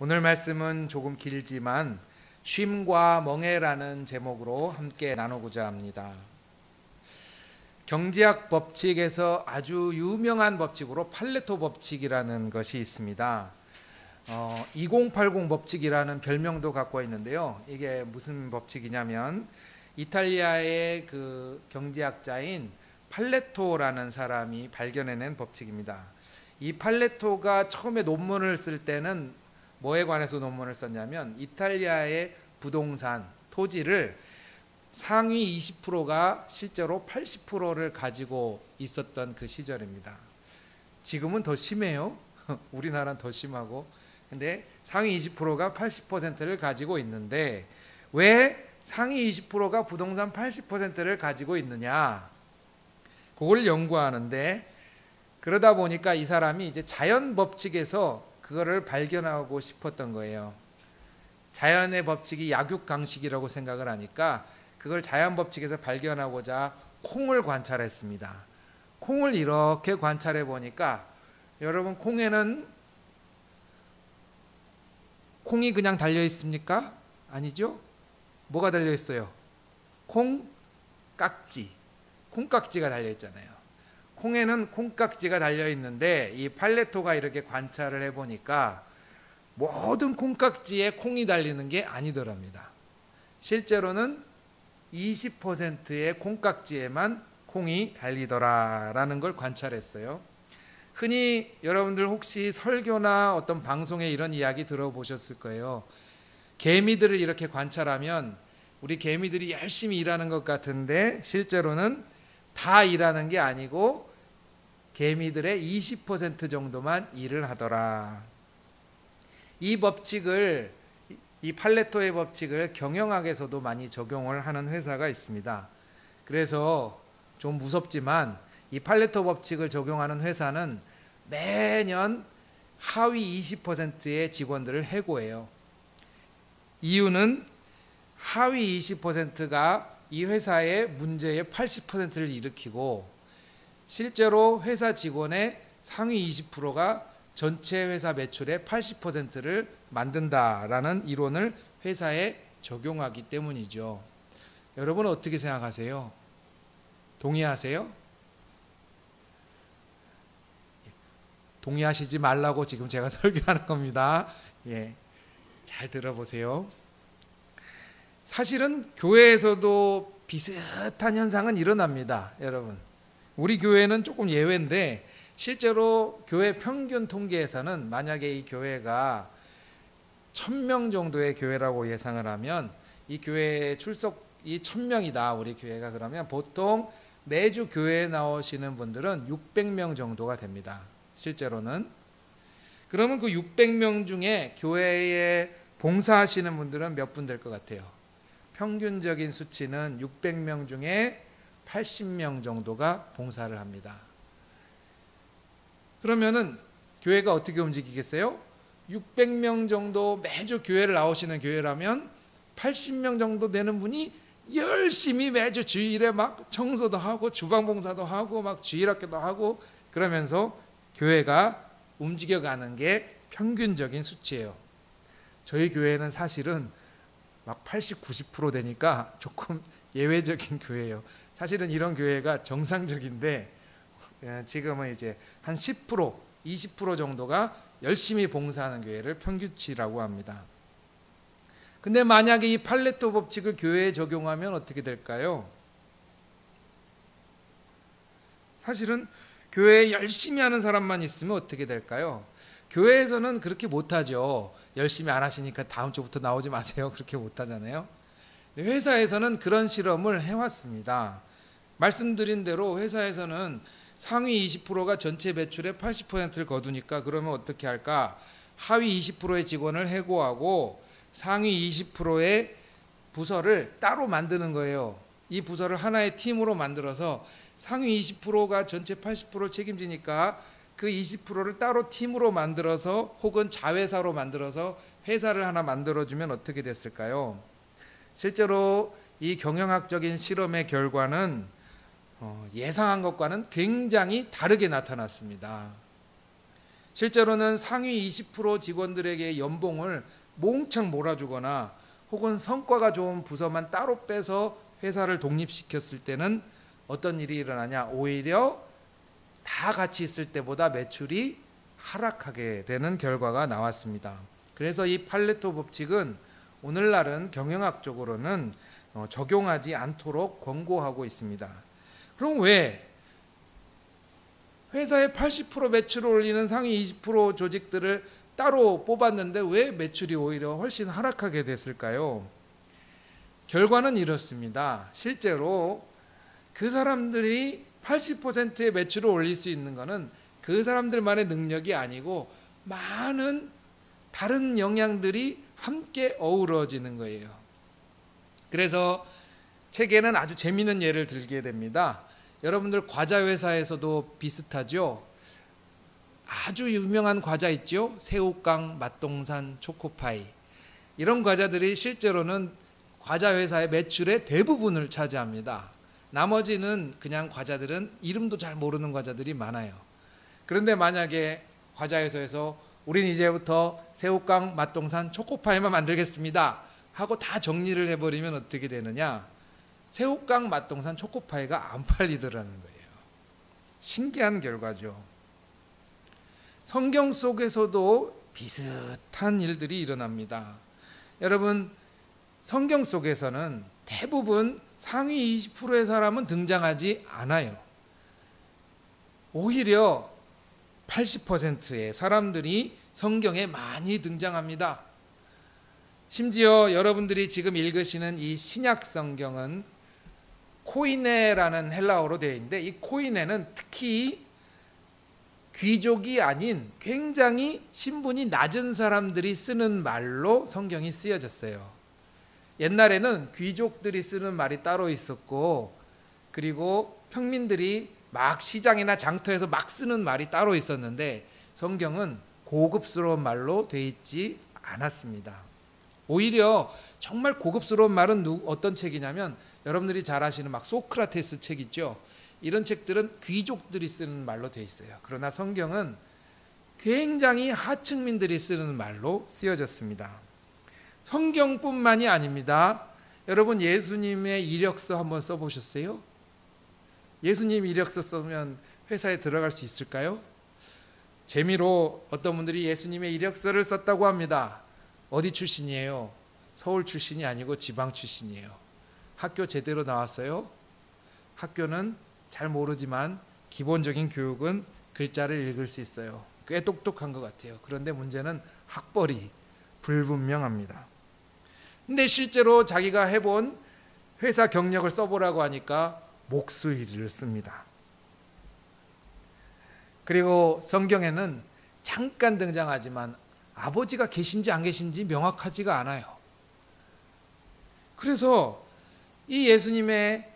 오늘 말씀은 조금 길지만 쉼과 멍에라는 제목으로 함께 나누고자 합니다. 경제학 법칙에서 아주 유명한 법칙으로 팔레토 법칙이라는 것이 있습니다. 2080 법칙이라는 별명도 갖고 있는데요. 이게 무슨 법칙이냐면 이탈리아의 그 경제학자인 팔레토라는 사람이 발견해낸 법칙입니다. 이 팔레토가 처음에 논문을 쓸 때는 뭐에 관해서 논문을 썼냐면 이탈리아의 부동산, 토지를 상위 20%가 실제로 80%를 가지고 있었던 그 시절입니다. 지금은 더 심해요. 우리나라는 더 심하고. 근데 상위 20%가 80%를 가지고 있는데 왜 상위 20%가 부동산 80%를 가지고 있느냐? 그걸 연구하는데 그러다 보니까 이 사람이 이제 자연 법칙에서 그거를 발견하고 싶었던 거예요. 자연의 법칙이 약육강식이라고 생각을 하니까 그걸 자연 법칙에서 발견하고자 콩을 관찰했습니다. 콩을 이렇게 관찰해 보니까 여러분 콩에는 콩이 그냥 달려 있습니까? 아니죠? 뭐가 달려 있어요? 콩깍지. 콩깍지가 달려 있잖아요. 콩에는 콩깍지가 달려 있는데 이 팔레토가 이렇게 관찰을 해보니까 모든 콩깍지에 콩이 달리는 게 아니더랍니다. 실제로는 20%의 콩깍지에만 콩이 달리더라라는 걸 관찰했어요. 흔히 여러분들 혹시 설교나 어떤 방송에 이런 이야기 들어보셨을 거예요. 개미들을 이렇게 관찰하면 우리 개미들이 열심히 일하는 것 같은데 실제로는 다 일하는 게 아니고 개미들의 20% 정도만 일을 하더라. 이 법칙을, 이 팔레토의 법칙을 경영학에서도 많이 적용을 하는 회사가 있습니다. 그래서 좀 무섭지만 이 팔레토 법칙을 적용하는 회사는 매년 하위 20%의 직원들을 해고해요. 이유는 하위 20%가 이 회사의 문제의 80%를 일으키고 실제로 회사 직원의 상위 20%가 전체 회사 매출의 80%를 만든다라는 이론을 회사에 적용하기 때문이죠. 여러분은 어떻게 생각하세요? 동의하세요? 동의하시지 말라고 지금 제가 설교하는 겁니다. 잘 들어보세요. 사실은 교회에서도 비슷한 현상은 일어납니다. 여러분, 우리 교회는 조금 예외인데 실제로 교회 평균 통계에서는 만약에 이 교회가 1000명 정도의 교회라고 예상을 하면 이 교회에 출석이 1000명이다 우리 교회가. 그러면 보통 매주 교회에 나오시는 분들은 600명 정도가 됩니다. 실제로는. 그러면 그 600명 중에 교회에 봉사하시는 분들은 몇 분 될 것 같아요? 평균적인 수치는 600명 중에 80명 정도가 봉사를 합니다. 그러면은 교회가 어떻게 움직이겠어요? 600명 정도 매주 교회를 나오시는 교회라면 80명 정도 되는 분이 열심히 매주 주일에 막 청소도 하고 주방 봉사도 하고 막 주일학교도 하고 그러면서 교회가 움직여가는 게 평균적인 수치예요. 저희 교회는 사실은 막 80, 90% 되니까 조금 예외적인 교회예요. 사실은 이런 교회가 정상적인데 지금은 이제 한 10%, 20% 정도가 열심히 봉사하는 교회를 평균치라고 합니다. 근데 만약에 이 팔레토 법칙을 교회에 적용하면 어떻게 될까요? 사실은 교회에 열심히 하는 사람만 있으면 어떻게 될까요? 교회에서는 그렇게 못하죠. 열심히 안 하시니까 다음 주부터 나오지 마세요. 그렇게 못하잖아요. 회사에서는 그런 실험을 해왔습니다. 말씀드린 대로 회사에서는 상위 20%가 전체 매출의 80%를 거두니까 그러면 어떻게 할까? 하위 20%의 직원을 해고하고 상위 20%의 부서를 따로 만드는 거예요. 이 부서를 하나의 팀으로 만들어서 상위 20%가 전체 80%를 책임지니까 그 20%를 따로 팀으로 만들어서 혹은 자회사로 만들어서 회사를 하나 만들어주면 어떻게 됐을까요? 실제로 이 경영학적인 실험의 결과는 예상한 것과는 굉장히 다르게 나타났습니다. 실제로는 상위 20% 직원들에게 연봉을 몽창 몰아주거나 혹은 성과가 좋은 부서만 따로 빼서 회사를 독립시켰을 때는 어떤 일이 일어나냐? 오히려 다 같이 있을 때보다 매출이 하락하게 되는 결과가 나왔습니다. 그래서 이 팔레토 법칙은 오늘날은 경영학적으로는 적용하지 않도록 권고하고 있습니다. 그럼 왜 회사의 80% 매출을 올리는 상위 20% 조직들을 따로 뽑았는데 왜 매출이 오히려 훨씬 하락하게 됐을까요? 결과는 이렇습니다. 실제로 그 사람들이 80%의 매출을 올릴 수 있는 것은 그 사람들만의 능력이 아니고 많은 다른 영향들이 함께 어우러지는 거예요. 그래서 책에는 아주 재미있는 예를 들게 됩니다. 여러분들 과자 회사에서도 비슷하죠. 아주 유명한 과자 있죠. 새우깡, 맛동산, 초코파이. 이런 과자들이 실제로는 과자 회사의 매출의 대부분을 차지합니다. 나머지는 그냥 과자들은 이름도 잘 모르는 과자들이 많아요. 그런데 만약에 과자 회사에서 우린 이제부터 새우깡, 맛동산, 초코파이만 만들겠습니다 하고 다 정리를 해버리면 어떻게 되느냐? 새우깡, 맛동산, 초코파이가 안 팔리더라는 거예요. 신기한 결과죠. 성경 속에서도 비슷한 일들이 일어납니다. 여러분, 성경 속에서는 대부분 상위 20%의 사람은 등장하지 않아요. 오히려 80%의 사람들이 성경에 많이 등장합니다. 심지어 여러분들이 지금 읽으시는 이 신약 성경은 코이네라는 헬라어로 되어 있는데 이 코이네는 특히 귀족이 아닌 굉장히 신분이 낮은 사람들이 쓰는 말로 성경이 쓰여졌어요. 옛날에는 귀족들이 쓰는 말이 따로 있었고 그리고 평민들이 막 시장이나 장터에서 막 쓰는 말이 따로 있었는데 성경은 고급스러운 말로 되어 있지 않았습니다. 오히려 정말 고급스러운 말은 어떤 책이냐면 여러분들이 잘 아시는 막 소크라테스 책 있죠. 이런 책들은 귀족들이 쓰는 말로 되어 있어요. 그러나 성경은 굉장히 하층민들이 쓰는 말로 쓰여졌습니다. 성경뿐만이 아닙니다. 여러분 예수님의 이력서 한번 써보셨어요? 예수님 이력서 쓰면 회사에 들어갈 수 있을까요? 재미로 어떤 분들이 예수님의 이력서를 썼다고 합니다. 어디 출신이에요? 서울 출신이 아니고 지방 출신이에요. 학교 제대로 나왔어요? 학교는 잘 모르지만 기본적인 교육은 글자를 읽을 수 있어요. 꽤 똑똑한 것 같아요. 그런데 문제는 학벌이 불분명합니다. 근데 실제로 자기가 해본 회사 경력을 써보라고 하니까 목수일을 씁니다. 그리고 성경에는 잠깐 등장하지만 아버지가 계신지 안 계신지 명확하지가 않아요. 그래서 이 예수님의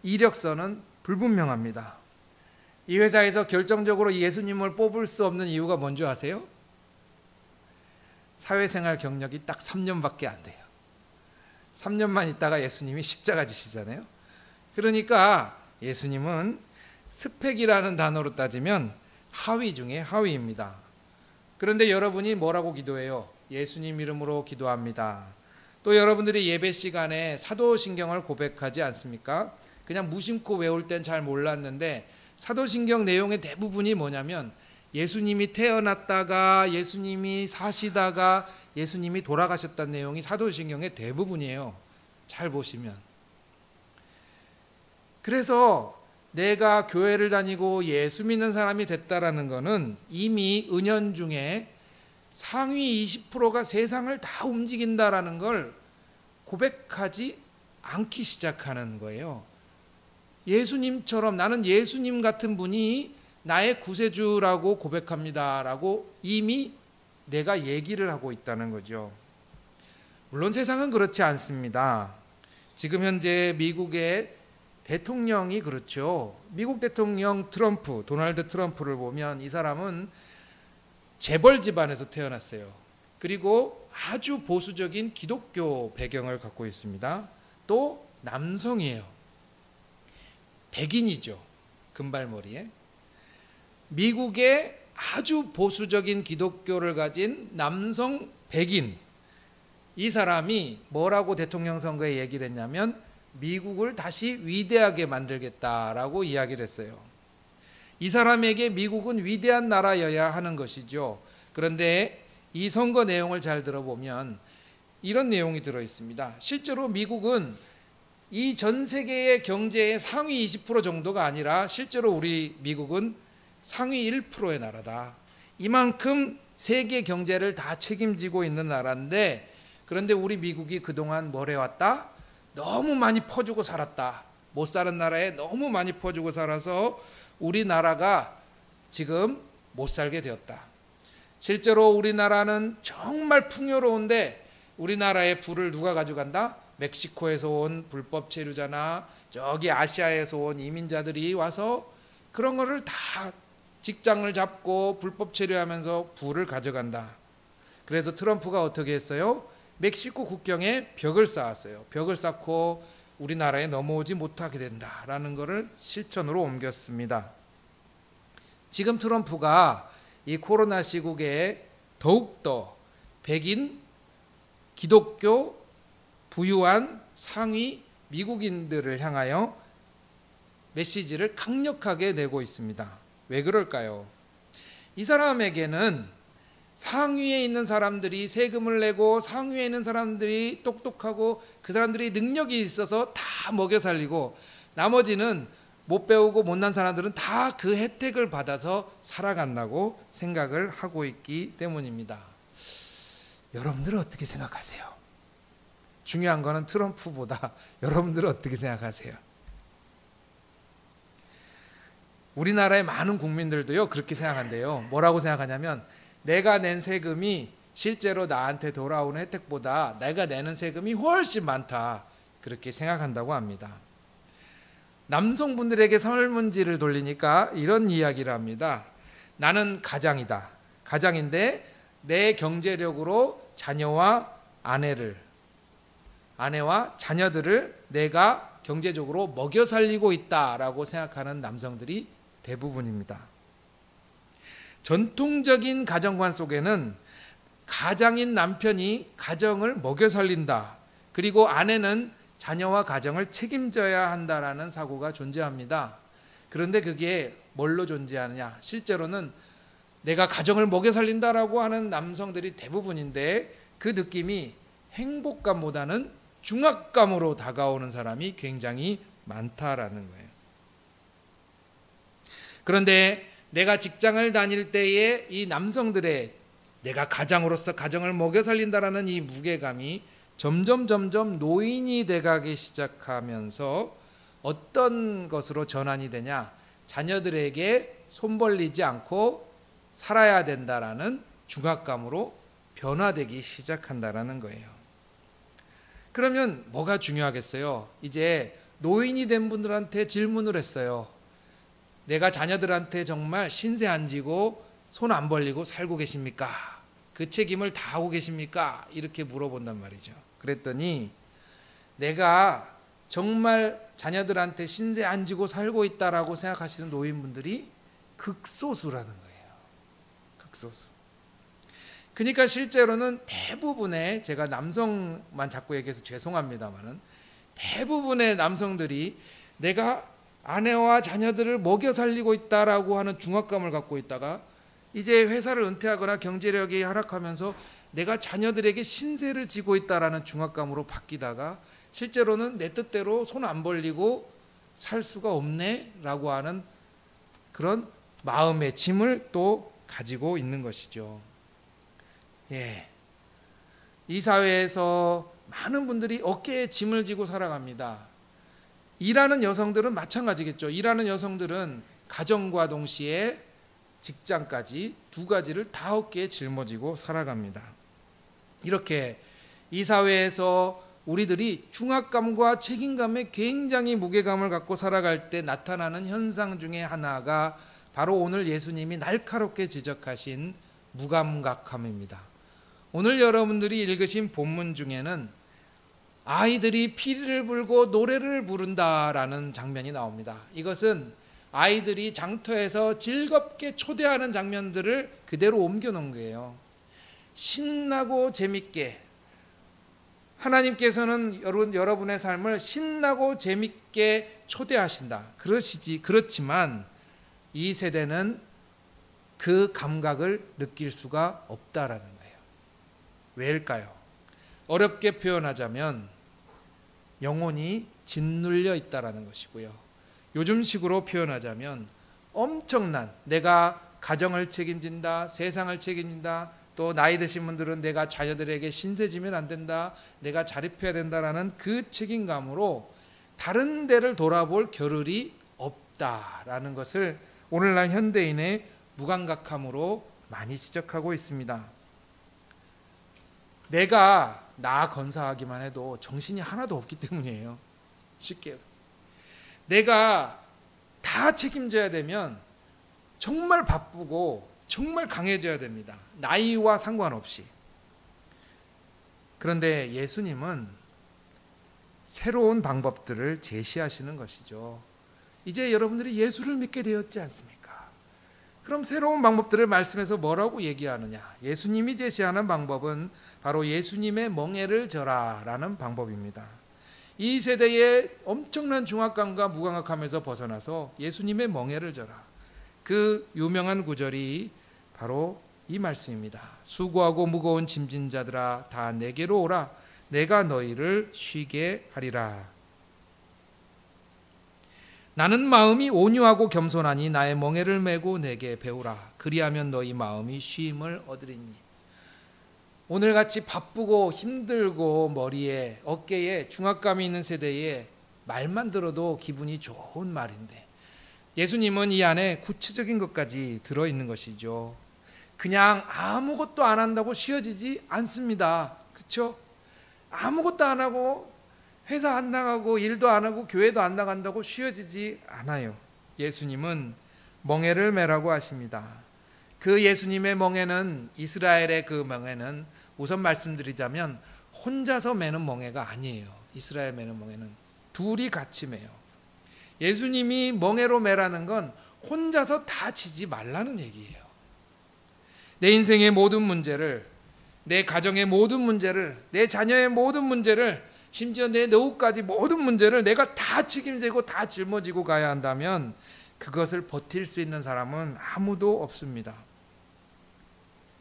이력서는 불분명합니다. 이 회사에서 결정적으로 예수님을 뽑을 수 없는 이유가 뭔지 아세요? 사회생활 경력이 딱 3년밖에 안 돼요. 3년만 있다가 예수님이 십자가 지시잖아요. 그러니까 예수님은 스펙이라는 단어로 따지면 하위 중에 하위입니다. 그런데 여러분이 뭐라고 기도해요? 예수님 이름으로 기도합니다. 또 여러분들이 예배 시간에 사도신경을 고백하지 않습니까? 그냥 무심코 외울 땐 잘 몰랐는데 사도신경 내용의 대부분이 뭐냐면 예수님이 태어났다가 예수님이 사시다가 예수님이 돌아가셨다는 내용이 사도신경의 대부분이에요. 잘 보시면. 그래서 내가 교회를 다니고 예수 믿는 사람이 됐다라는 것은 이미 은연중에 상위 20%가 세상을 다 움직인다라는 걸 고백하지 않기 시작하는 거예요. 예수님처럼 나는 예수님 같은 분이 나의 구세주라고 고백합니다라고 이미 내가 얘기를 하고 있다는 거죠. 물론 세상은 그렇지 않습니다. 지금 현재 미국의 대통령이 그렇죠. 미국 대통령 트럼프, 도널드 트럼프를 보면 이 사람은 재벌 집안에서 태어났어요. 그리고 아주 보수적인 기독교 배경을 갖고 있습니다. 또 남성이에요. 백인이죠. 금발머리에. 미국의 아주 보수적인 기독교를 가진 남성 백인, 이 사람이 뭐라고 대통령 선거에 얘기를 했냐면 미국을 다시 위대하게 만들겠다라고 이야기를 했어요. 이 사람에게 미국은 위대한 나라여야 하는 것이죠. 그런데 이 선거 내용을 잘 들어보면 이런 내용이 들어 있습니다. 실제로 미국은 이 전 세계의 경제의 상위 20% 정도가 아니라 실제로 우리 미국은 상위 1%의 나라다. 이만큼 세계 경제를 다 책임지고 있는 나라인데, 그런데 우리 미국이 그동안 뭘 해왔다? 너무 많이 퍼주고 살았다. 못 사는 나라에 너무 많이 퍼주고 살아서 우리나라가 지금 못 살게 되었다. 실제로 우리나라는 정말 풍요로운데 우리나라의 부를 누가 가져간다? 멕시코에서 온 불법 체류자나 저기 아시아에서 온 이민자들이 와서 그런 거를 다 직장을 잡고 불법 체류하면서 부를 가져간다. 그래서 트럼프가 어떻게 했어요? 멕시코 국경에 벽을 쌓았어요. 벽을 쌓고 우리나라에 넘어오지 못하게 된다라는 것을 실천으로 옮겼습니다. 지금 트럼프가 이 코로나 시국에 더욱더 백인, 기독교, 부유한 상위 미국인들을 향하여 메시지를 강력하게 내고 있습니다. 왜 그럴까요? 이 사람에게는 상위에 있는 사람들이 세금을 내고 상위에 있는 사람들이 똑똑하고 그 사람들이 능력이 있어서 다 먹여 살리고 나머지는 못 배우고 못난 사람들은 다 그 혜택을 받아서 살아간다고 생각을 하고 있기 때문입니다. 여러분들은 어떻게 생각하세요? 중요한 거는 트럼프보다 여러분들은 어떻게 생각하세요? 우리나라의 많은 국민들도요 그렇게 생각한대요. 뭐라고 생각하냐면 내가 낸 세금이 실제로 나한테 돌아오는 혜택보다 내가 내는 세금이 훨씬 많다, 그렇게 생각한다고 합니다. 남성분들에게 설문지를 돌리니까 이런 이야기를 합니다. 나는 가장이다. 가장인데 내 경제력으로 아내와 자녀들을 내가 경제적으로 먹여 살리고 있다라고 생각하는 남성들이 대부분입니다. 전통적인 가정관 속에는 가장인 남편이 가정을 먹여 살린다, 그리고 아내는 자녀와 가정을 책임져야 한다라는 사고가 존재합니다. 그런데 그게 뭘로 존재하느냐? 실제로는 내가 가정을 먹여 살린다라고 하는 남성들이 대부분인데 그 느낌이 행복감보다는 중압감으로 다가오는 사람이 굉장히 많다라는 거예요. 그런데 내가 직장을 다닐 때에 이 남성들의 내가 가장으로서 가정을 먹여 살린다라는 이 무게감이 점점 노인이 돼가기 시작하면서 어떤 것으로 전환이 되냐? 자녀들에게 손 벌리지 않고 살아야 된다라는 중압감으로 변화되기 시작한다라는 거예요. 그러면 뭐가 중요하겠어요? 이제 노인이 된 분들한테 질문을 했어요. 내가 자녀들한테 정말 신세 안 지고 손 안 벌리고 살고 계십니까? 그 책임을 다 하고 계십니까? 이렇게 물어본단 말이죠. 그랬더니 내가 정말 자녀들한테 신세 안 지고 살고 있다라고 생각하시는 노인분들이 극소수라는 거예요. 극소수. 그러니까 실제로는 대부분의, 제가 남성만 자꾸 얘기해서 죄송합니다만은 대부분의 남성들이 내가 아내와 자녀들을 먹여 살리고 있다라고 하는 중압감을 갖고 있다가 이제 회사를 은퇴하거나 경제력이 하락하면서 내가 자녀들에게 신세를 지고 있다라는 중압감으로 바뀌다가 실제로는 내 뜻대로 손 안 벌리고 살 수가 없네라고 하는 그런 마음의 짐을 또 가지고 있는 것이죠. 예, 이 사회에서 많은 분들이 어깨에 짐을 지고 살아갑니다. 일하는 여성들은 마찬가지겠죠. 일하는 여성들은 가정과 동시에 직장까지 두 가지를 다 어깨에 짊어지고 살아갑니다. 이렇게 이 사회에서 우리들이 중압감과 책임감에 굉장히 무게감을 갖고 살아갈 때 나타나는 현상 중에 하나가 바로 오늘 예수님이 날카롭게 지적하신 무감각함입니다. 오늘 여러분들이 읽으신 본문 중에는 아이들이 피리를 불고 노래를 부른다라는 장면이 나옵니다. 이것은 아이들이 장터에서 즐겁게 초대하는 장면들을 그대로 옮겨놓은 거예요. 신나고 재밌게, 하나님께서는 여러분의 삶을 신나고 재밌게 초대하신다. 그렇지만 이 세대는 그 감각을 느낄 수가 없다라는 거예요. 왜일까요? 어렵게 표현하자면 영혼이 짓눌려 있다라는 것이고요. 요즘식으로 표현하자면 엄청난, 내가 가정을 책임진다, 세상을 책임진다, 또 나이 드신 분들은 내가 자녀들에게 신세지면 안 된다, 내가 자립해야 된다라는 그 책임감으로 다른 데를 돌아볼 겨를이 없다라는 것을 오늘날 현대인의 무감각함으로 많이 지적하고 있습니다. 내가 나 건사하기만 해도 정신이 하나도 없기 때문이에요. 쉽게 내가 다 책임져야 되면 정말 바쁘고 정말 강해져야 됩니다. 나이와 상관없이. 그런데 예수님은 새로운 방법들을 제시하시는 것이죠. 이제 여러분들이 예수를 믿게 되었지 않습니까? 그럼 새로운 방법들을 말씀에서 뭐라고 얘기하느냐? 예수님이 제시하는 방법은 바로 예수님의 멍에를 져라라는 방법입니다. 이 세대의 엄청난 중압감과 무감각함에서 벗어나서 예수님의 멍에를 져라. 그 유명한 구절이 바로 이 말씀입니다. 수고하고 무거운 짐진 자들아 다 내게로 오라. 내가 너희를 쉬게 하리라. 나는 마음이 온유하고 겸손하니 나의 멍에를 메고 내게 배우라. 그리하면 너희 마음이 쉼을 얻으리니. 오늘같이 바쁘고 힘들고 머리에 어깨에 중압감이 있는 세대에 말만 들어도 기분이 좋은 말인데 예수님은 이 안에 구체적인 것까지 들어있는 것이죠. 그냥 아무것도 안 한다고 쉬어지지 않습니다. 그렇죠? 아무것도 안 하고 회사 안 나가고 일도 안 하고 교회도 안 나간다고 쉬어지지 않아요. 예수님은 멍에를 메라고 하십니다. 그 예수님의 멍에는, 이스라엘의 그 멍에는 우선 말씀드리자면 혼자서 매는 멍에가 아니에요. 이스라엘 매는 멍에는 둘이 같이 매요. 예수님이 멍에로 매라는 건 혼자서 다 지지 말라는 얘기예요. 내 인생의 모든 문제를, 내 가정의 모든 문제를, 내 자녀의 모든 문제를, 심지어 내 노후까지 모든 문제를 내가 다 책임지고 다 짊어지고 가야 한다면 그것을 버틸 수 있는 사람은 아무도 없습니다.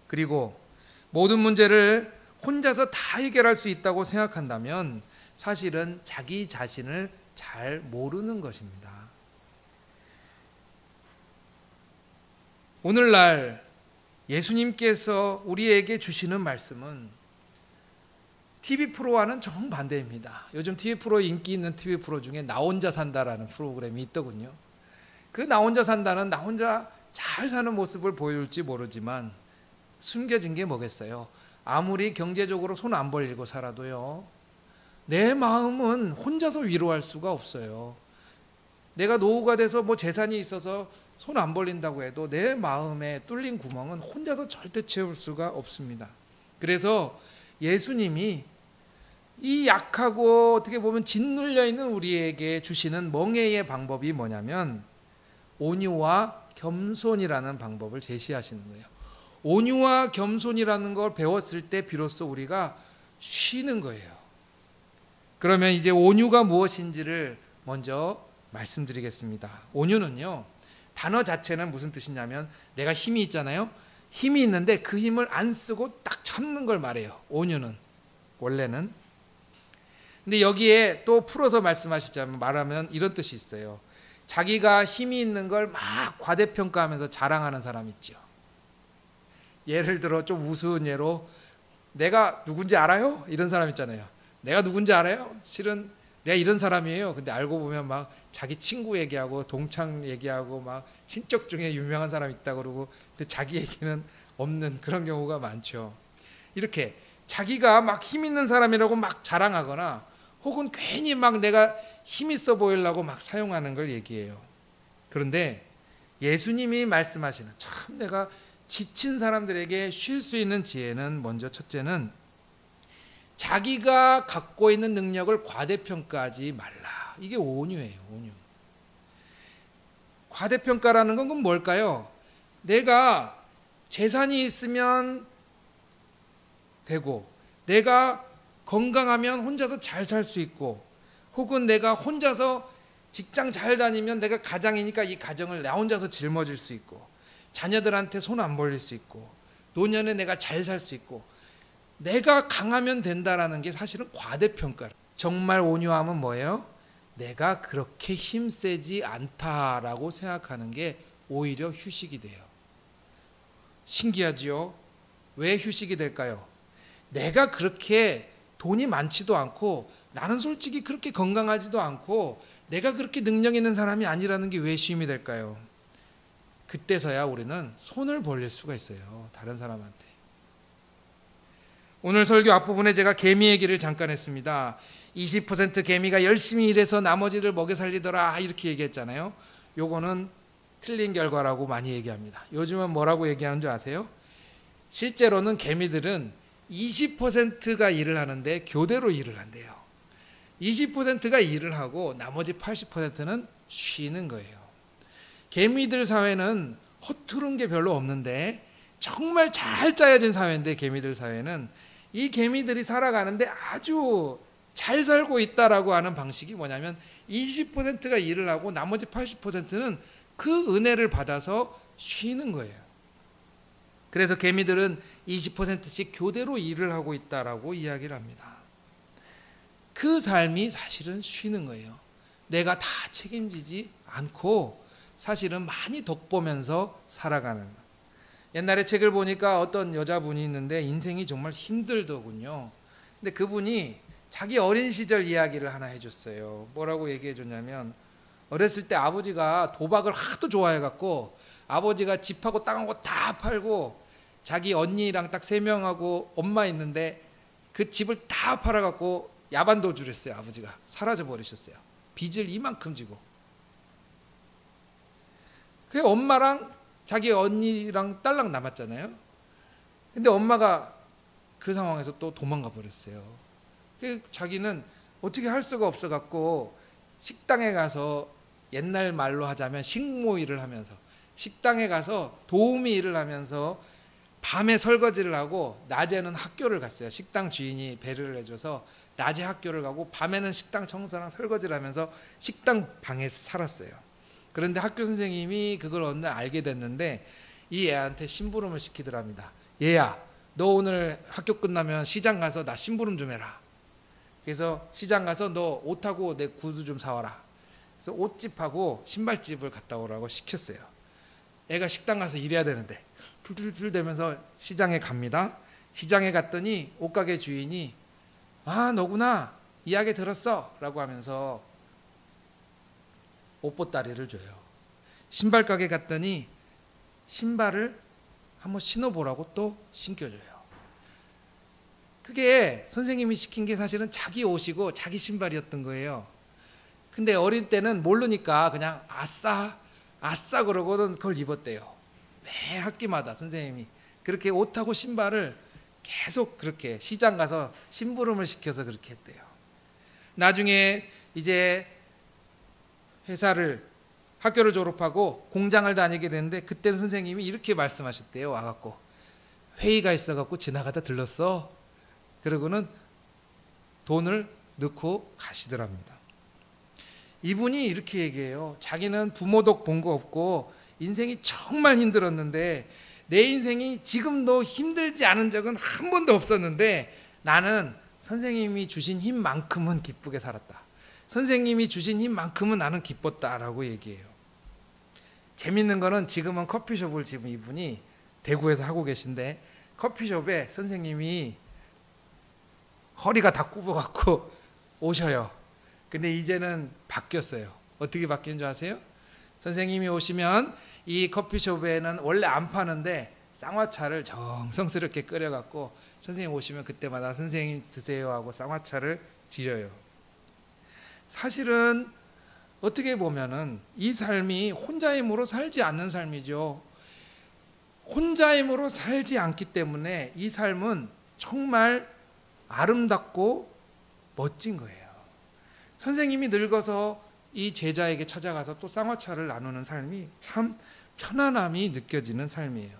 그리고 모든 문제를 혼자서 다 해결할 수 있다고 생각한다면 사실은 자기 자신을 잘 모르는 것입니다. 오늘날 예수님께서 우리에게 주시는 말씀은 TV 프로와는 정반대입니다. 요즘 TV 프로, 인기 있는 TV 프로 중에 나 혼자 산다라는 프로그램이 있더군요. 그 나 혼자 산다는 나 혼자 잘 사는 모습을 보여줄지 모르지만 숨겨진 게 뭐겠어요? 아무리 경제적으로 손 안 벌리고 살아도요, 내 마음은 혼자서 위로할 수가 없어요. 내가 노후가 돼서 뭐 재산이 있어서 손 안 벌린다고 해도 내 마음에 뚫린 구멍은 혼자서 절대 채울 수가 없습니다. 그래서 예수님이 이 약하고 어떻게 보면 짓눌려 있는 우리에게 주시는 멍에의 방법이 뭐냐면 온유와 겸손이라는 방법을 제시하시는 거예요. 온유와 겸손이라는 걸 배웠을 때 비로소 우리가 쉬는 거예요. 그러면 이제 온유가 무엇인지를 먼저 말씀드리겠습니다. 온유는요, 단어 자체는 무슨 뜻이냐면 내가 힘이 있잖아요. 힘이 있는데 그 힘을 안 쓰고 딱 참는 걸 말해요. 온유는 원래는. 근데 여기에 또 풀어서 말하면 이런 뜻이 있어요. 자기가 힘이 있는 걸 막 과대평가하면서 자랑하는 사람 있죠. 예를 들어 좀 우스운 예로 내가 누군지 알아요? 이런 사람 있잖아요. 내가 누군지 알아요? 실은 내가 이런 사람이에요. 근데 알고 보면 막 자기 친구 얘기하고 동창 얘기하고 막 친척 중에 유명한 사람 있다고 그러고 근데 자기 얘기는 없는 그런 경우가 많죠. 이렇게 자기가 막 힘 있는 사람이라고 막 자랑하거나 혹은 괜히 막 내가 힘 있어 보이려고 막 사용하는 걸 얘기해요. 그런데 예수님이 말씀하시는 참 내가 지친 사람들에게 쉴 수 있는 지혜는 먼저 첫째는 자기가 갖고 있는 능력을 과대평가하지 말라. 이게 온유예요. 온유. 과대평가라는 건 뭘까요? 내가 재산이 있으면 되고, 내가 건강하면 혼자서 잘 살 수 있고, 혹은 내가 혼자서 직장 잘 다니면 내가 가장이니까 이 가정을 나 혼자서 짊어질 수 있고, 자녀들한테 손 안 벌릴 수 있고, 노년에 내가 잘 살 수 있고, 내가 강하면 된다라는 게 사실은 과대평가. 정말 온유함은 뭐예요? 내가 그렇게 힘세지 않다라고 생각하는 게 오히려 휴식이 돼요. 신기하지요? 왜 휴식이 될까요? 내가 그렇게 돈이 많지도 않고, 나는 솔직히 그렇게 건강하지도 않고, 내가 그렇게 능력 있는 사람이 아니라는 게 왜 쉼이 될까요? 그때서야 우리는 손을 벌릴 수가 있어요, 다른 사람한테. 오늘 설교 앞부분에 제가 개미 얘기를 잠깐 했습니다. 20% 개미가 열심히 일해서 나머지를 먹여 살리더라 이렇게 얘기했잖아요. 요거는 틀린 결과라고 많이 얘기합니다. 요즘은 뭐라고 얘기하는 줄 아세요? 실제로는 개미들은 20%가 일을 하는데 교대로 일을 한대요. 20%가 일을 하고 나머지 80%는 쉬는 거예요. 개미들 사회는 허투른 게 별로 없는데 정말 잘 짜여진 사회인데, 개미들 사회는 이 개미들이 살아가는데 아주 잘 살고 있다라고 하는 방식이 뭐냐면 20%가 일을 하고 나머지 80%는 그 은혜를 받아서 쉬는 거예요. 그래서 개미들은 20%씩 교대로 일을 하고 있다라고 이야기를 합니다. 그 삶이 사실은 쉬는 거예요. 내가 다 책임지지 않고 사실은 많이 덕보면서 살아가는 거예요. 옛날에 책을 보니까 어떤 여자분이 있는데 인생이 정말 힘들더군요. 근데 그분이 자기 어린 시절 이야기를 하나 해줬어요. 뭐라고 얘기해 줬냐면, 어렸을 때 아버지가 도박을 하도 좋아해갖고 아버지가 집하고 땅하고 다 팔고 자기 언니랑 딱 3명하고 엄마 있는데 그 집을 다 팔아갖고 야반도주를 했어요. 아버지가 사라져버리셨어요. 빚을 이만큼 지고. 그 엄마랑 자기 언니랑 딸랑 남았잖아요. 근데 엄마가 그 상황에서 또 도망가 버렸어요. 자기는 어떻게 할 수가 없어 갖고 식당에 가서, 옛날 말로 하자면 식모 일을 하면서 식당에 가서 도우미 일을 하면서 밤에 설거지를 하고 낮에는 학교를 갔어요. 식당 주인이 배려를 해줘서 낮에 학교를 가고 밤에는 식당 청소랑 설거지를 하면서 식당 방에서 살았어요. 그런데 학교 선생님이 그걸 어느 날 알게 됐는데 이 애한테 심부름을 시키더랍니다. 얘야, 너 오늘 학교 끝나면 시장 가서 나 심부름 좀 해라. 그래서 시장 가서 너 옷하고 내 구두 좀 사와라. 그래서 옷집하고 신발집을 갔다 오라고 시켰어요. 애가 식당 가서 일해야 되는데 툴툴툴 대면서 시장에 갑니다. 시장에 갔더니 옷가게 주인이 아, 너구나, 이야기 들었어 라고 하면서 옷보따리를 줘요. 신발 가게 갔더니 신발을 한번 신어보라고 또 신겨줘요. 그게 선생님이 시킨 게 사실은 자기 옷이고 자기 신발이었던 거예요. 근데 어릴 때는 모르니까 그냥 아싸 아싸 그러고는 그걸 입었대요. 매 학기마다 선생님이 그렇게 옷하고 신발을 계속 그렇게 시장 가서 심부름을 시켜서 그렇게 했대요. 나중에 이제 학교를 졸업하고 공장을 다니게 됐는데 그때는 선생님이 이렇게 말씀하셨대요. 와갖고 회의가 있어갖고 지나가다 들렀어. 그러고는 돈을 넣고 가시더랍니다. 이분이 이렇게 얘기해요. 자기는 부모 덕 본 거 없고 인생이 정말 힘들었는데 내 인생이 지금도 힘들지 않은 적은 한 번도 없었는데 나는 선생님이 주신 힘만큼은 기쁘게 살았다. 선생님이 주신 힘만큼은 나는 기뻤다라고 얘기해요. 재밌는 거는 지금은 커피숍을 지금 이분이 대구에서 하고 계신데 커피숍에 선생님이 허리가 다 굽어갖고 오셔요. 근데 이제는 바뀌었어요. 어떻게 바뀐 줄 아세요? 선생님이 오시면 이 커피숍에는 원래 안 파는데 쌍화차를 정성스럽게 끓여갖고 선생님 오시면 그때마다 선생님 드세요 하고 쌍화차를 드려요. 사실은 어떻게 보면은 이 삶이 혼자 힘으로 살지 않는 삶이죠. 혼자 힘으로 살지 않기 때문에 이 삶은 정말 아름답고 멋진 거예요. 선생님이 늙어서 이 제자에게 찾아가서 또 쌍화차를 나누는 삶이 참 편안함이 느껴지는 삶이에요.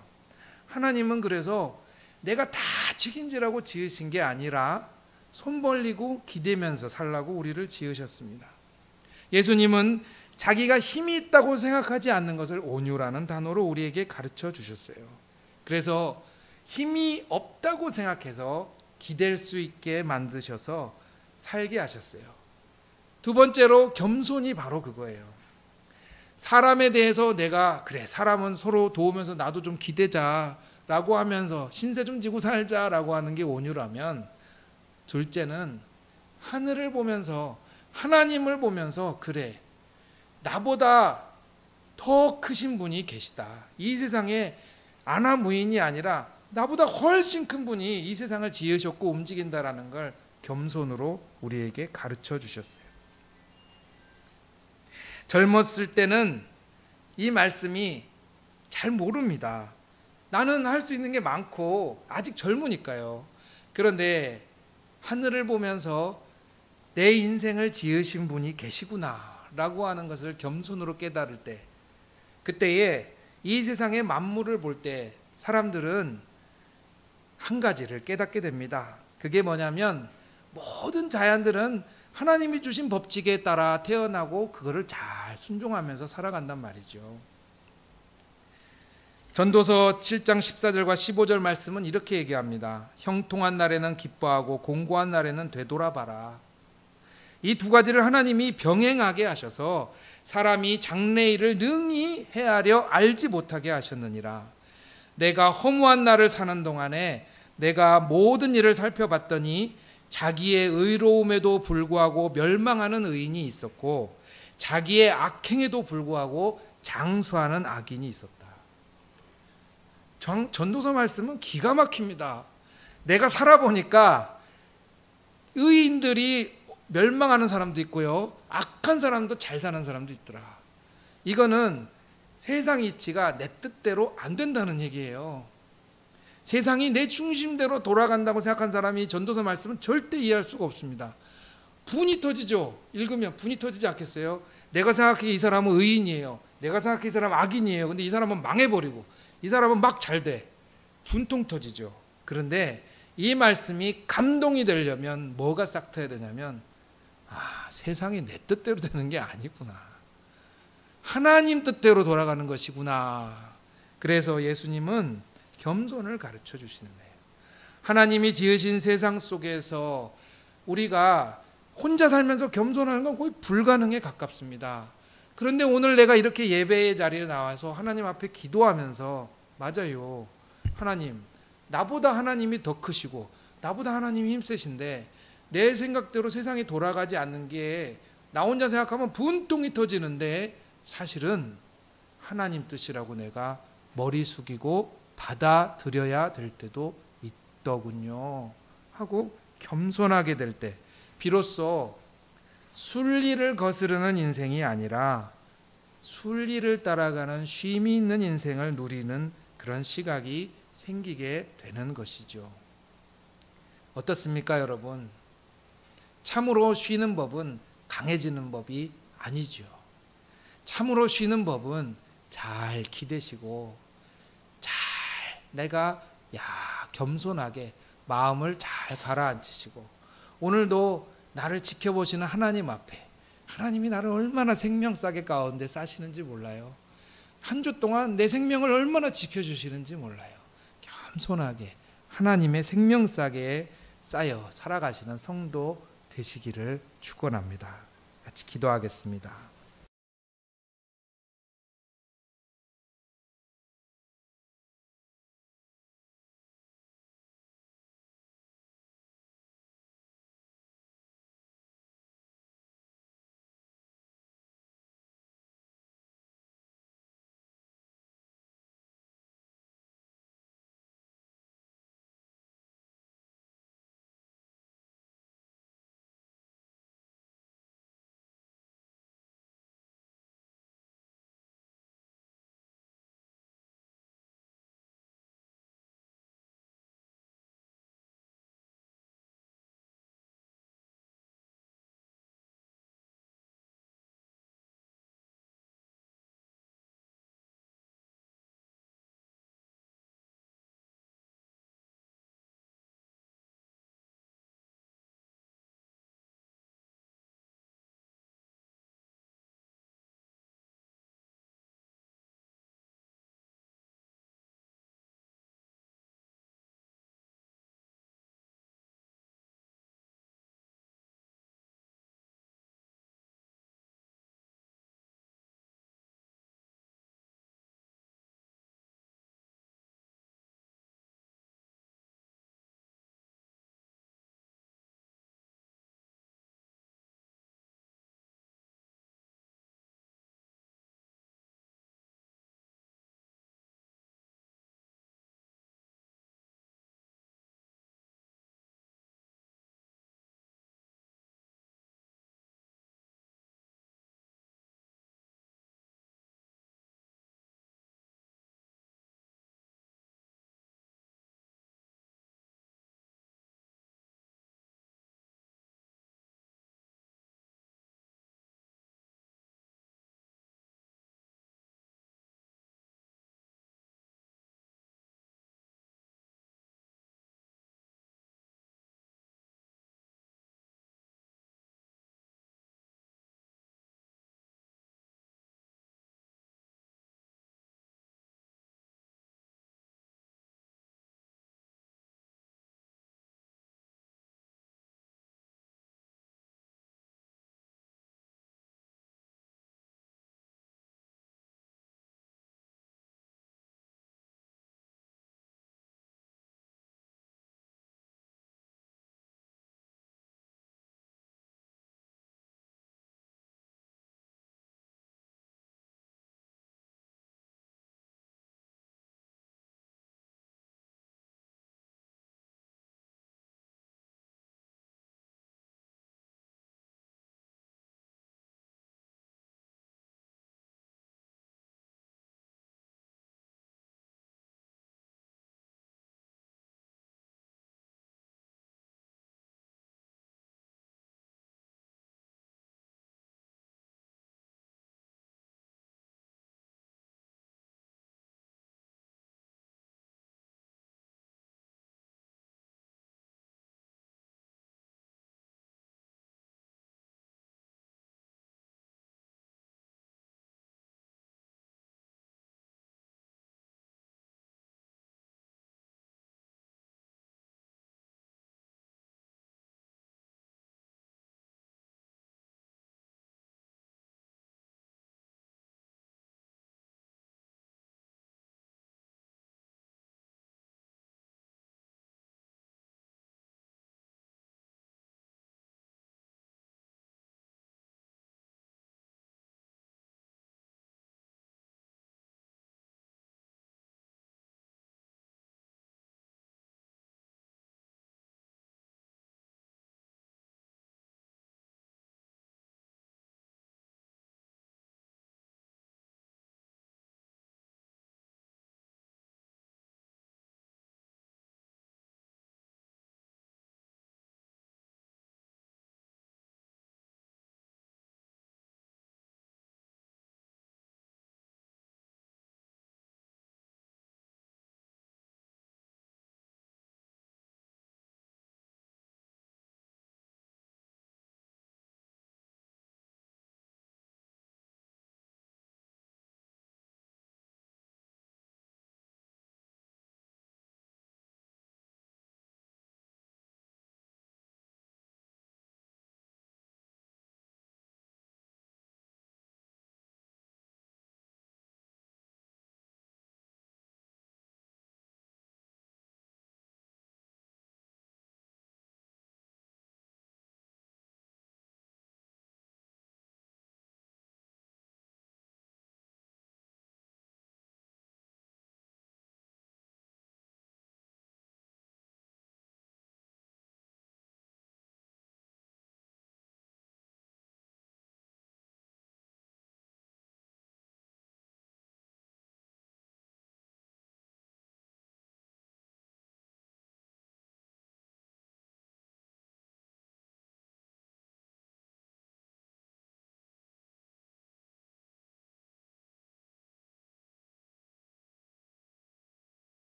하나님은 그래서 내가 다 책임지라고 지으신 게 아니라 손 벌리고 기대면서 살라고 우리를 지으셨습니다. 예수님은 자기가 힘이 있다고 생각하지 않는 것을 온유라는 단어로 우리에게 가르쳐 주셨어요. 그래서 힘이 없다고 생각해서 기댈 수 있게 만드셔서 살게 하셨어요. 두 번째로 겸손이 바로 그거예요. 사람에 대해서 내가 그래 사람은 서로 도우면서 나도 좀 기대자라고 하면서 신세 좀 지고 살자라고 하는 게 온유라면, 둘째는 하늘을 보면서 하나님을 보면서 그래 나보다 더 크신 분이 계시다. 이 세상에 아나무인이 아니라 나보다 훨씬 큰 분이 이 세상을 지으셨고 움직인다라는 걸 겸손으로 우리에게 가르쳐 주셨어요. 젊었을 때는 이 말씀이 잘 모릅니다. 나는 할 수 있는 게 많고 아직 젊으니까요. 그런데 하늘을 보면서 내 인생을 지으신 분이 계시구나 라고 하는 것을 겸손으로 깨달을 때, 그때에 이 세상의 만물을 볼 때 사람들은 한 가지를 깨닫게 됩니다. 그게 뭐냐면 모든 자연들은 하나님이 주신 법칙에 따라 태어나고 그거를 잘 순종하면서 살아간단 말이죠. 전도서 7장 14절과 15절 말씀은 이렇게 얘기합니다. 형통한 날에는 기뻐하고 공고한 날에는 되돌아봐라. 이 두 가지를 하나님이 병행하게 하셔서 사람이 장래일을 능히 헤아려 알지 못하게 하셨느니라. 내가 허무한 날을 사는 동안에 내가 모든 일을 살펴봤더니 자기의 의로움에도 불구하고 멸망하는 의인이 있었고 자기의 악행에도 불구하고 장수하는 악인이 있었다. 전도서 말씀은 기가 막힙니다. 내가 살아보니까 의인들이 멸망하는 사람도 있고요, 악한 사람도 잘 사는 사람도 있더라. 이거는 세상 이치가 내 뜻대로 안 된다는 얘기예요. 세상이 내 중심대로 돌아간다고 생각한 사람이 전도서 말씀은 절대 이해할 수가 없습니다. 분이 터지죠. 읽으면 분이 터지지 않겠어요? 내가 생각해 이 사람은 의인이에요, 내가 생각해 이 사람은 악인이에요. 근데 이 사람은 망해버리고 이 사람은 막 잘 돼. 분통 터지죠. 그런데 이 말씀이 감동이 되려면 뭐가 싹 트야 되냐면, 세상이 내 뜻대로 되는 게 아니구나, 하나님 뜻대로 돌아가는 것이구나. 그래서 예수님은 겸손을 가르쳐 주시는 거예요. 하나님이 지으신 세상 속에서 우리가 혼자 살면서 겸손하는 건 거의 불가능에 가깝습니다. 그런데 오늘 내가 이렇게 예배의 자리에 나와서 하나님 앞에 기도하면서, 맞아요, 하나님, 나보다 하나님이 더 크시고 나보다 하나님이 힘세신데 내 생각대로 세상이 돌아가지 않는 게 나 혼자 생각하면 분통이 터지는데 사실은 하나님 뜻이라고 내가 머리 숙이고 받아들여야 될 때도 있더군요 하고 겸손하게 될 때 비로소 순리를 거스르는 인생이 아니라 순리를 따라가는 쉼이 있는 인생을 누리는 그런 시각이 생기게 되는 것이죠. 어떻습니까, 여러분? 참으로 쉬는 법은 강해지는 법이 아니죠. 참으로 쉬는 법은 잘 기대시고 잘 내가 겸손하게 마음을 잘 가라앉히시고, 오늘도 나를 지켜보시는 하나님 앞에, 하나님이 나를 얼마나 생명싸게 가운데 싸시는지 몰라요. 한 주 동안 내 생명을 얼마나 지켜주시는지 몰라요. 겸손하게 하나님의 생명싸게 쌓여 살아가시는 성도 되시기를 축원합니다. 같이 기도하겠습니다.